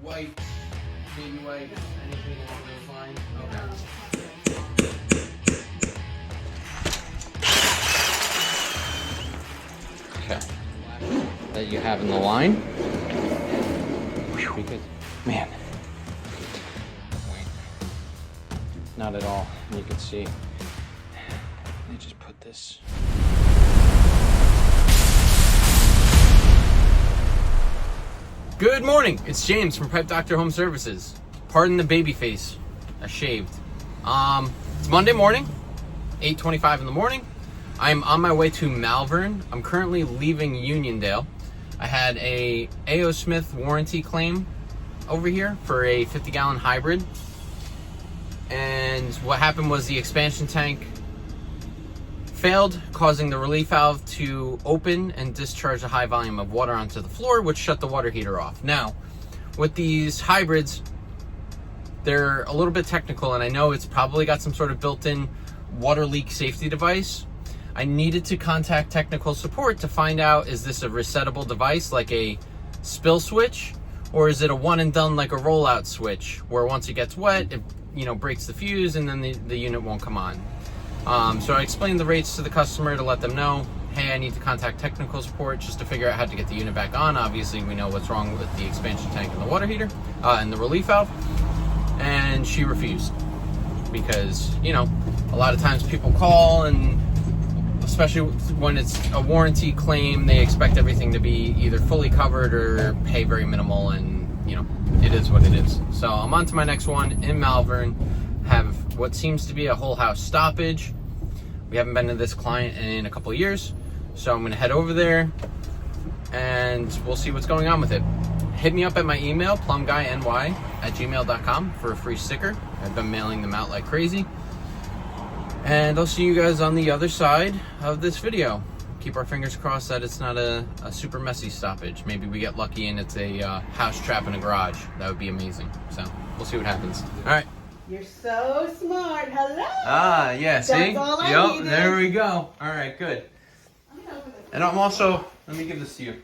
wipes, baby wipes, anything along those lines? Okay. Okay. That you have in the line. Because, man, not at all. You can see. They just put this. Good morning. It's James from Pipe Doctor Home Services. Pardon the baby face. I shaved. It's Monday morning, 8:25 in the morning. I'm on my way to Malvern. I'm currently leaving Uniondale. I had a A.O. Smith warranty claim over here for a 50-gallon hybrid. And what happened was the expansion tank failed, causing the relief valve to open and discharge a high volume of water onto the floor, which shut the water heater off. Now, with these hybrids, they're a little bit technical, and I know it's probably got some sort of built-in water leak safety device. I needed to contact technical support to find out, is this a resettable device like a spill switch, or is it a one and done like a rollout switch where once it gets wet, it breaks the fuse and then the unit won't come on. So I explained the rates to the customer to let them know, hey, I need to contact technical support just to figure out how to get the unit back on. Obviously, we know what's wrong with the expansion tank and the water heater and the relief valve. And she refused because, a lot of times people call, and especially when it's a warranty claim, they expect everything to be either fully covered or pay very minimal, and it is what it is. So I'm on to my next one in Malvern. Have what seems to be a whole house stoppage. We haven't been to this client in a couple of years, so I'm gonna head over there and we'll see what's going on with it. Hit me up at my email, plumbguyny@gmail.com, for a free sticker. I've been mailing them out like crazy. And I'll see you guys on the other side of this video. Keep our fingers crossed that it's not a super messy stoppage. Maybe we get lucky and it's a house trap in a garage. That would be amazing. So we'll see what happens. All right. You're so smart. Hello. Ah, yeah. See? That's all I needed. There we go. All right, good. And I'm also, let me give this to you,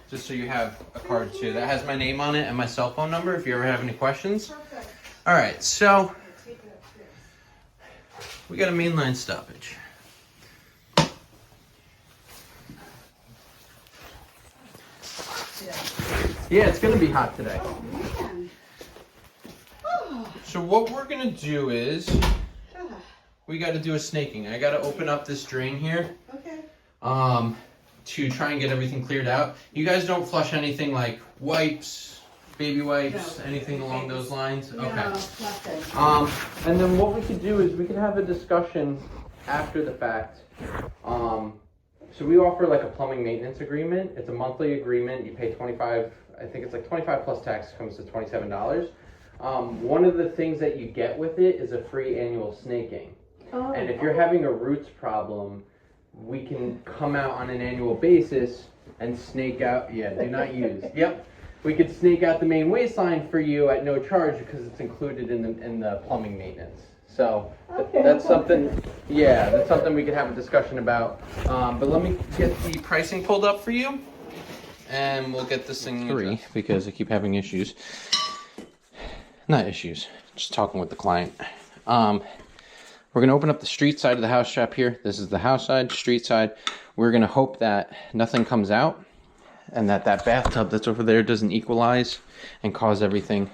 just so you have a card too. That has my name on it and my cell phone number if you ever have any questions. Perfect. All right, so we got a mainline stoppage. Yeah, it's gonna be hot today. Oh, man. So what we're gonna do is, we gotta do a snaking. I gotta open up this drain here. Okay. To try and get everything cleared out. You guys don't flush anything like wipes, baby wipes, No. anything along those lines? No, Okay. nothing. And then what we could do is we could have a discussion after the fact. So we offer like a plumbing maintenance agreement. It's a monthly agreement. You pay 25, I think it's like 25 plus tax comes to $27. One of the things that you get with it is a free annual snaking. Oh. And if you're having a roots problem, we can come out on an annual basis and snake out, do not use. Yep. We could snake out the main waistline for you at no charge because it's included in the plumbing maintenance. So Okay. that's something, that's something we could have a discussion about. But let me get the pricing pulled up for you and we'll get this thing addressed. Because I keep having issues. Not issues, just talking with the client. We're gonna open up the street side of the house trap here. This is the house side, street side. We're gonna hope that nothing comes out and that bathtub that's over there doesn't equalize and cause everything,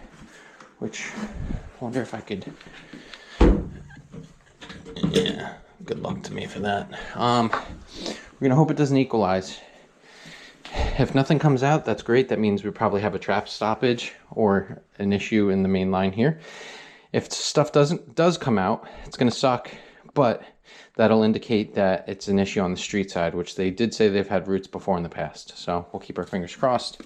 which I wonder if I could, yeah, good luck to me for that. We're gonna hope it doesn't equalize. If nothing comes out, that's great. That means we probably have a trap stoppage or an issue in the main line here. If stuff does come out, it's gonna suck, but that'll indicate that it's an issue on the street side, which they did say they've had roots before in the past. So we'll keep our fingers crossed.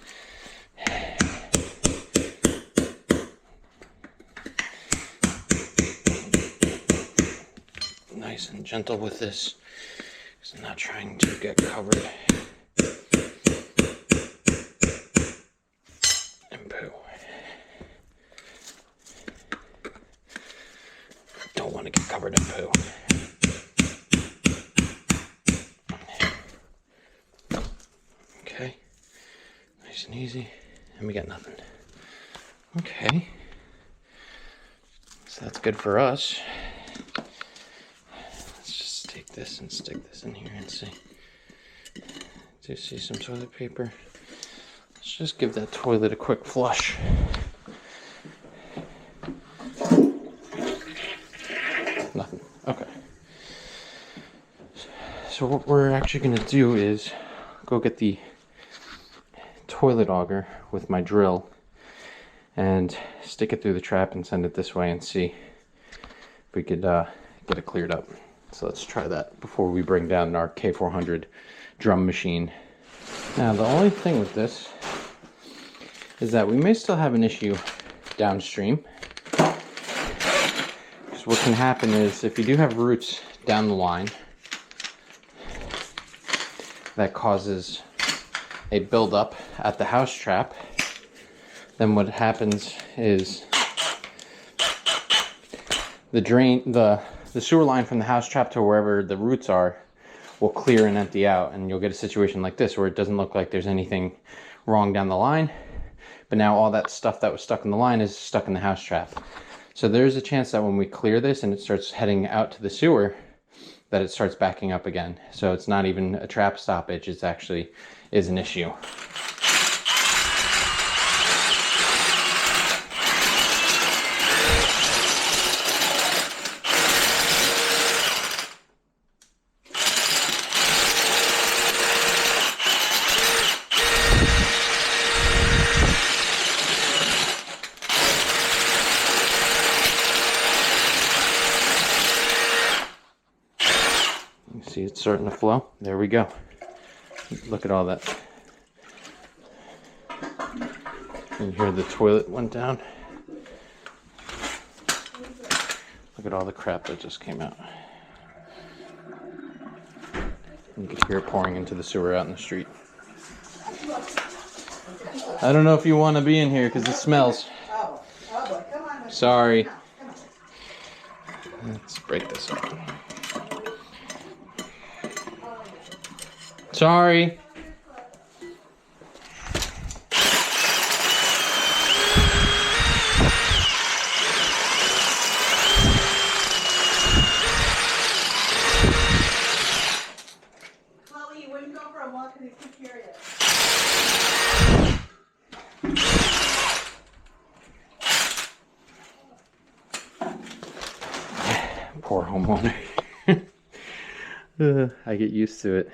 Nice and gentle with this, because I'm not trying to get covered in poo. Don't want to get covered in poo. Okay, nice and easy, and we got nothing. Okay. So that's good for us. Let's just take this and stick this in here and see. Do you see some toilet paper? Let's just give that toilet a quick flush. Nothing. Okay. So what we're actually going to do is go get the toilet auger with my drill and stick it through the trap and send it this way and see if we could get it cleared up. So let's try that before we bring down our K400 drum machine. Now the only thing with this is that we may still have an issue downstream. Because what can happen is if you do have roots down the line, that causes a buildup at the house trap, then what happens is the sewer line from the house trap to wherever the roots are will clear and empty out, and you'll get a situation like this where it doesn't look like there's anything wrong down the line, but now all that stuff that was stuck in the line is stuck in the house trap. So there's a chance that when we clear this and it starts heading out to the sewer, that it starts backing up again. So it's not even a trap stoppage, it's actually is an issue. See, it's starting to flow. There we go. Look at all that. And here the toilet went down. Look at all the crap that just came out. You can hear it pouring into the sewer out in the street. I don't know if you want to be in here because it smells. Sorry. Let's break this up. Sorry. Chloe, you wouldn't go for a walk because he's too curious. Poor homeowner. I get used to it.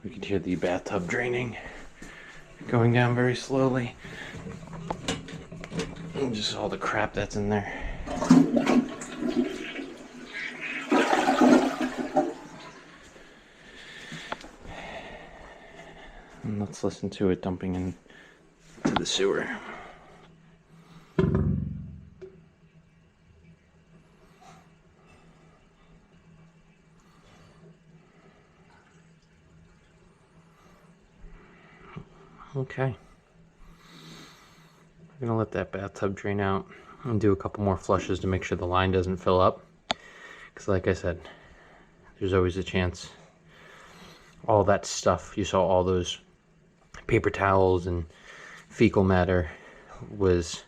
We could hear the bathtub draining, going down very slowly. And just all the crap that's in there. And let's listen to it dumping into the sewer. Okay. I'm gonna let that bathtub drain out and do a couple more flushes to make sure the line doesn't fill up. Because like I said, there's always a chance all that stuff, you saw all those paper towels and fecal matter was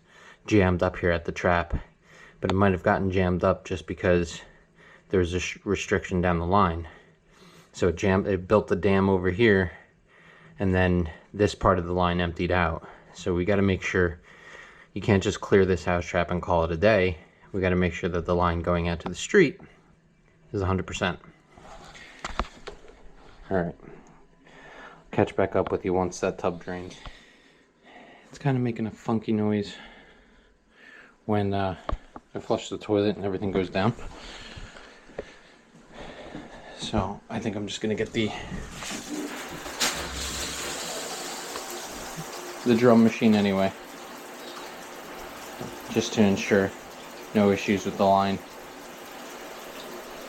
jammed up here at the trap. But it might have gotten jammed up just because there's a restriction down the line. So it built the dam over here, and then this part of the line emptied out. So we got to make sure you can't just clear this house trap and call it a day. We got to make sure that the line going out to the street is 100%. All right, catch back up with you once that tub drains. It's kind of making a funky noise when I flush the toilet and everything goes down. So I think I'm just gonna get the drum machine anyway, just to ensure no issues with the line.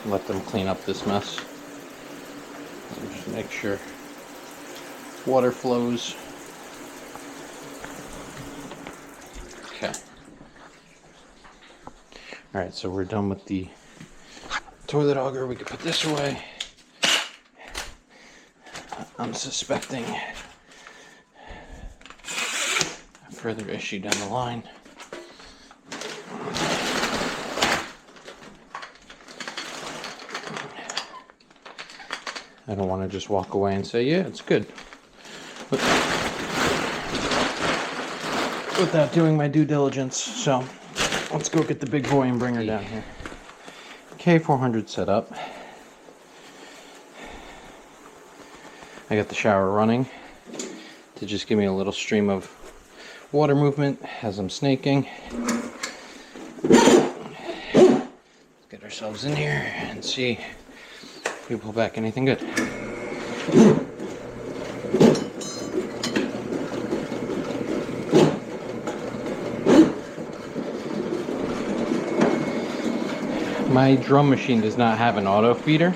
Let them clean up this mess. Just make sure water flows. Okay. Alright, so we're done with the toilet auger. We can put this away. I'm suspecting further issue down the line. I don't want to just walk away and say, yeah, it's good, without doing my due diligence. So let's go get the big boy and bring her down here. K400 set up. I got the shower running to just give me a little stream of water movement as I'm snaking. Let's get ourselves in here and see if we pull back anything good. My drum machine does not have an auto feeder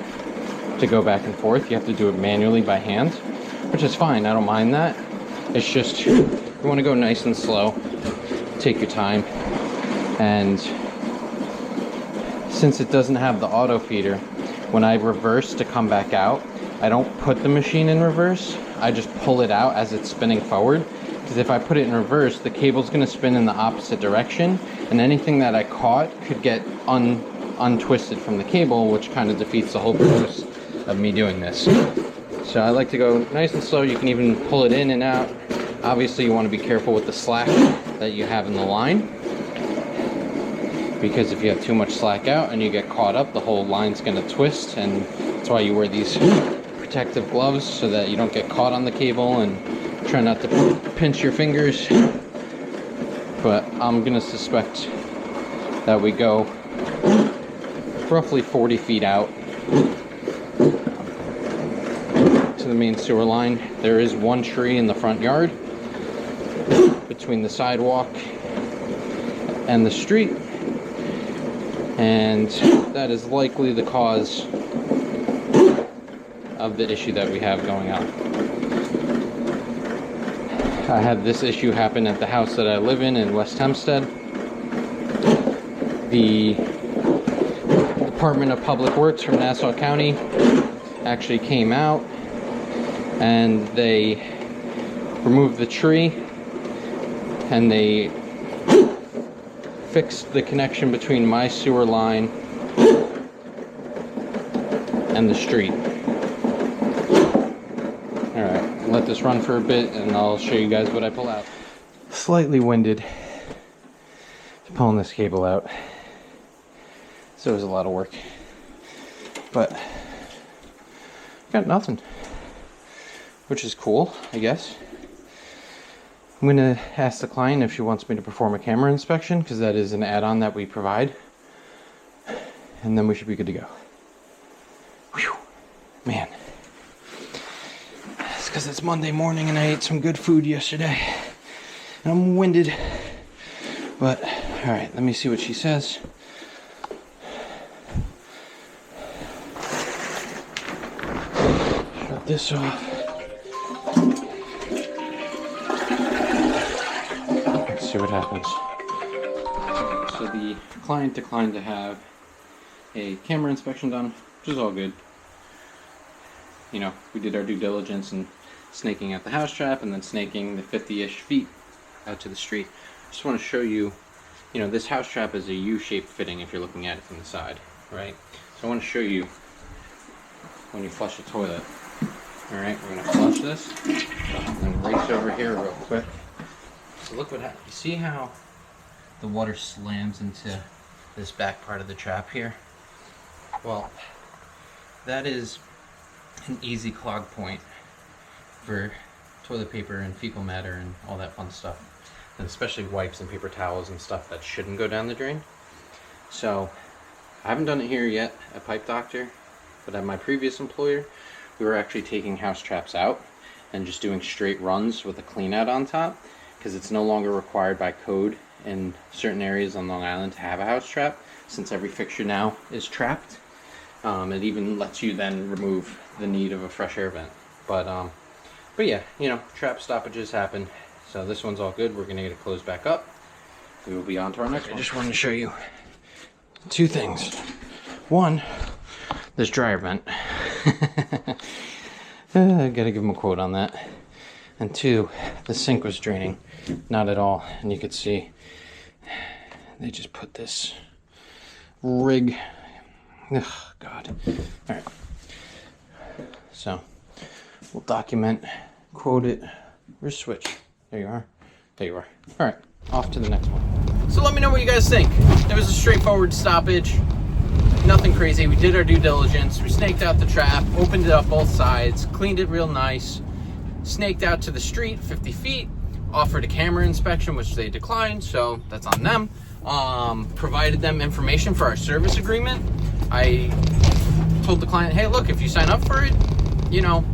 to go back and forth. You have to do it manually by hand, which is fine. I don't mind that. It's just, you want to go nice and slow, take your time. And since it doesn't have the auto feeder, when I reverse to come back out, I don't put the machine in reverse. I just pull it out as it's spinning forward. Because if I put it in reverse, the cable's going to spin in the opposite direction, and anything that I caught could get untwisted from the cable, which kind of defeats the whole purpose of me doing this. So I like to go nice and slow. You can even pull it in and out. Obviously you want to be careful with the slack that you have in the line, because if you have too much slack out and you get caught up, the whole line's going to twist, and that's why you wear these protective gloves, so that you don't get caught on the cable, and try not to pinch your fingers. But I'm going to suspect that we go roughly 40 feet out to the main sewer line. There is one tree in the front yard between the sidewalk and the street, and that is likely the cause of the issue that we have going on. I had this issue happen at the house that I live in West Hempstead. The Department of Public Works from Nassau County actually came out and they removed the tree, and they fixed the connection between my sewer line and the street. Alright, let this run for a bit and I'll show you guys what I pull out. Slightly winded pulling this cable out. So it was a lot of work, but got nothing, which is cool, I guess. I'm gonna ask the client if she wants me to perform a camera inspection, because that is an add-on that we provide, and then we should be good to go. Whew, man. It's because it's Monday morning and I ate some good food yesterday, and I'm winded, but all right, let me see what she says. This off. Let's see what happens. So the client declined to have a camera inspection done, which is all good. You know, we did our due diligence and snaking at the house trap and then snaking the 50-ish feet out to the street. Just want to show you, you know, this house trap is a U-shaped fitting if you're looking at it from the side, right? So I want to show you when you flush the toilet. Alright, we're going to flush this, and then race over here real quick. So look what happens. You see how the water slams into this back part of the trap here? Well, that is an easy clog point for toilet paper and fecal matter and all that fun stuff. And especially wipes and paper towels and stuff that shouldn't go down the drain. So, I haven't done it here yet at Pipe Doctor, but at my previous employer, we were actually taking house traps out and just doing straight runs with a clean out on top, because it's no longer required by code in certain areas on Long Island to have a house trap, since every fixture now is trapped. It even lets you then remove the need of a fresh air vent. But yeah, you know, trap stoppages happen. So this one's all good. We're gonna get it closed back up. We will be on to our next one. I just wanted to show you two things. One, this dryer vent. I gotta give him a quote on that. And 2, the sink was draining. Not at all. And you could see they just put this rig. Ugh, God. All right. So we'll document, quote it. Where's switch? There you are. There you are. All right. Off to the next one. So let me know what you guys think. It was a straightforward stoppage. Nothing crazy. We did our due diligence. We snaked out the trap, opened it up both sides, cleaned it real nice, snaked out to the street 50 feet, offered a camera inspection, which they declined, so that's on them. Provided them information for our service agreement. I told the client, hey, look, if you sign up for it, you know,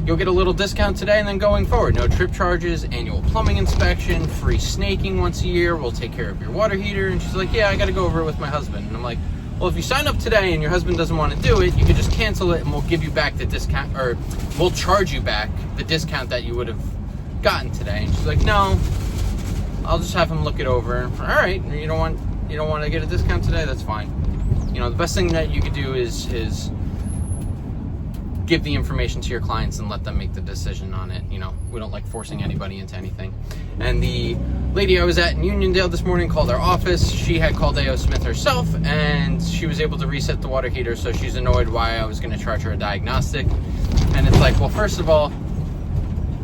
you'll get a little discount today, and then going forward, no trip charges, annual plumbing inspection, free snaking once a year, we'll take care of your water heater. And she's like, yeah, I got to go over it with my husband. And I'm like, well, if you sign up today and your husband doesn't want to do it, you could just cancel it and we'll give you back the discount, or we'll charge you back the discount that you would have gotten today. And she's like, no, I'll just have him look it over. All right, you don't want to get a discount today, that's fine. You know, the best thing that you could do is give the information to your clients and let them make the decision on it. You know, we don't like forcing anybody into anything. And the lady I was at in Uniondale this morning called our office. She had called A.O. Smith herself, and she was able to reset the water heater, so she's annoyed why I was going to charge her a diagnostic. And it's like, well, first of all,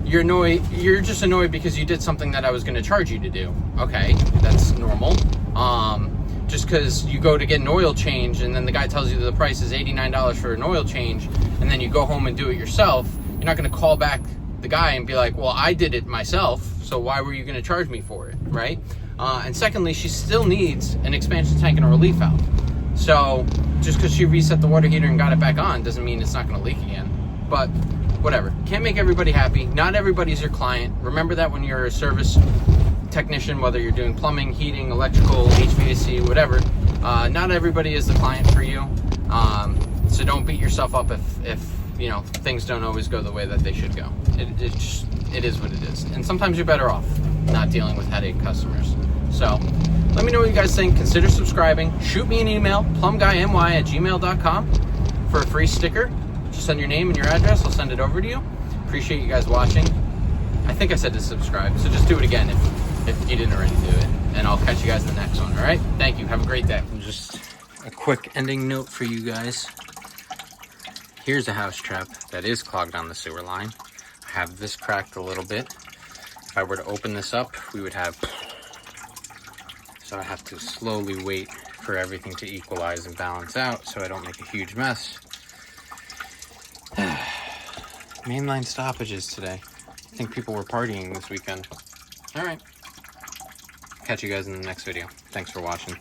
you're just annoyed because you did something that I was going to charge you to do. Okay, that's normal. Just because you go to get an oil change and then the guy tells you the price is $89 for an oil change, and then you go home and do it yourself, you're not going to call back the guy and be like, well, I did it myself, so why were you going to charge me for it, right? And secondly, she still needs an expansion tank and a relief valve. So just because she reset the water heater and got it back on doesn't mean it's not going to leak again. But whatever. Can't make everybody happy. Not everybody's your client. Remember that when you're a service technician, whether you're doing plumbing, heating, electrical, HVAC, whatever, not everybody is the client for you. So don't beat yourself up if you know things don't always go the way that they should go. It is what it is, and sometimes you're better off not dealing with headache customers. So let me know what you guys think. Consider subscribing. Shoot me an email, plumbguyny@gmail.com, for a free sticker. Just send your name and your address. I'll send it over to you. Appreciate you guys watching. I think I said to subscribe, so just do it again if you didn't already do it. And I'll catch you guys in the next one, all right? Thank you. Have a great day. Just a quick ending note for you guys. Here's a house trap that is clogged on the sewer line. I have this cracked a little bit. If I were to open this up, we would have... So I have to slowly wait for everything to equalize and balance out so I don't make a huge mess. Mainline stoppages today. I think people were partying this weekend. All right. Catch you guys in the next video. Thanks for watching.